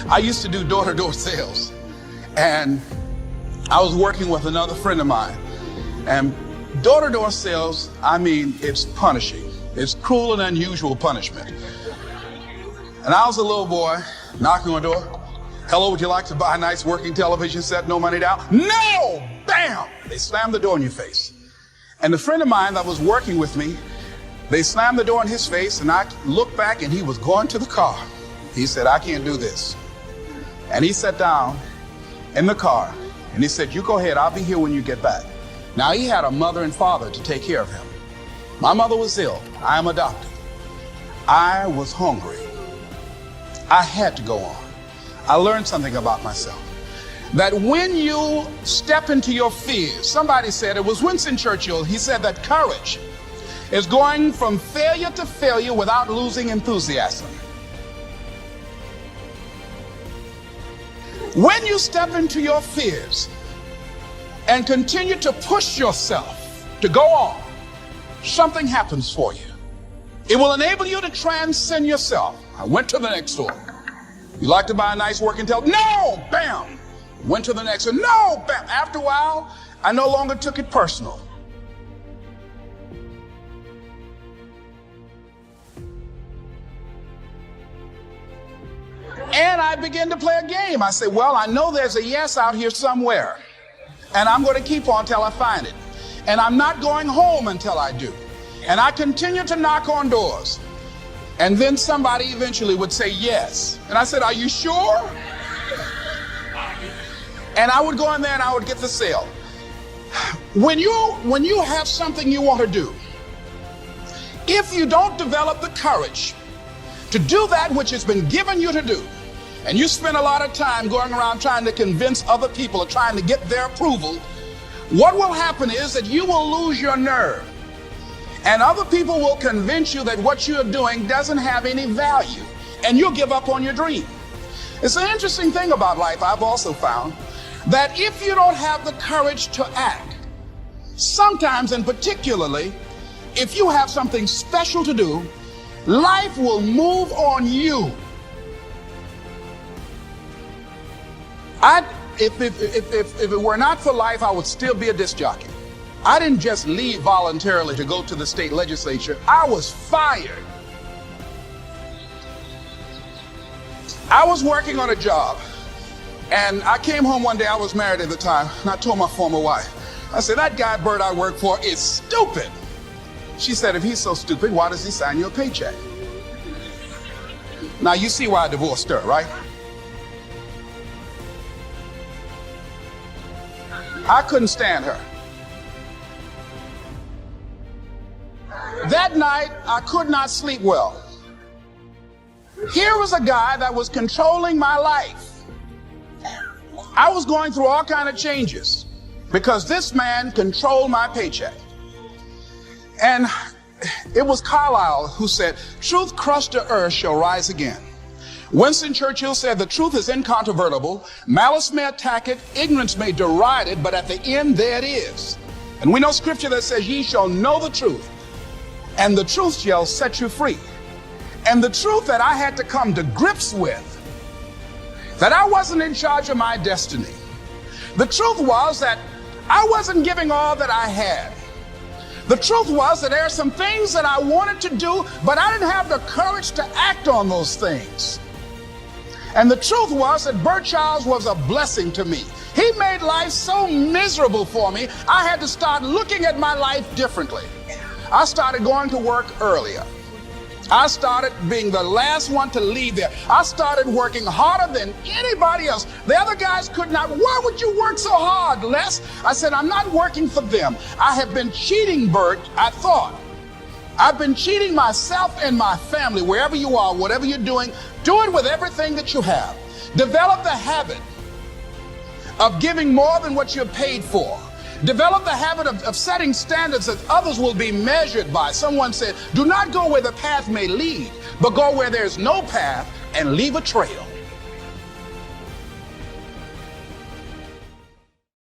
I used to do door-to-door sales, and I was working with another friend of mine. And door-to-door sales, I mean, it's punishing. It's cruel and unusual punishment. And I was a little boy knocking on the door. Hello, would you like to buy a nice working television set? No money down? No! Bam! They slammed the door in your face. And the friend of mine that was working with me, they slammed the door in his face, and I looked back and he was going to the car. He said, I can't do this. And he sat down in the car and he said, you go ahead, I'll be here when you get back. Now he had a mother and father to take care of him. My mother was ill. I am adopted. I was hungry. I had to go on. I learned something about myself. That when you step into your fears, somebody said, it was Winston Churchill, he said that courage is going from failure to failure without losing enthusiasm. When you step into your fears and continue to push yourself to go on, something happens for you. It will enable you to transcend yourself. I went to the next store. You like to buy a nice working television? No! Bam! Went to the next one. No! Bam! After a while, I no longer took it personal. And I began to play a game. I said, well, I know there's a yes out here somewhere, and I'm going to keep on till I find it. And I'm not going home until I do. And I continue to knock on doors. And then somebody eventually would say yes. And I said, are you sure? And I would go in there and I would get the sale. When you have something you want to do, if you don't develop the courage to do that which has been given you to do, and you spend a lot of time going around trying to convince other people or trying to get their approval, what will happen is that you will lose your nerve. And other people will convince you that what you're doing doesn't have any value, and you'll give up on your dream. It's an interesting thing about life, I've also found, that if you don't have the courage to act, sometimes and particularly, if you have something special to do, life will move on you. If it were not for life, I would still be a disc jockey. I didn't just leave voluntarily to go to the state legislature. I was fired. I was working on a job, and I came home one day. I was married at the time, and I told my former wife, I said, that guy Bert I work for is stupid. She said, if he's so stupid, why does he sign you a paycheck? Now you see why I divorced her, right? I couldn't stand her. That night, I could not sleep well. Here was a guy that was controlling my life. I was going through all kinds of changes because this man controlled my paycheck. And it was Carlyle who said, truth crushed to earth shall rise again. Winston Churchill said, the truth is incontrovertible. Malice may attack it, ignorance may deride it, but at the end there it is. And we know scripture that says, ye shall know the truth, and the truth shall set you free. And the truth that I had to come to grips with, that I wasn't in charge of my destiny. The truth was that I wasn't giving all that I had. The truth was that there are some things that I wanted to do, but I didn't have the courage to act on those things. And the truth was that Bert Childs was a blessing to me. He made life so miserable for me, I had to start looking at my life differently. I started going to work earlier. I started being the last one to leave there. I started working harder than anybody else. The other guys could not. Why would you work so hard, Les? I said, I'm not working for them. I have been cheating, Bert, I thought. I've been cheating myself and my family. Wherever you are, whatever you're doing, do it with everything that you have. Develop the habit of giving more than what you're paid for. Develop the habit of setting standards that others will be measured by. Someone said, do not go where the path may lead, but go where there's no path and leave a trail.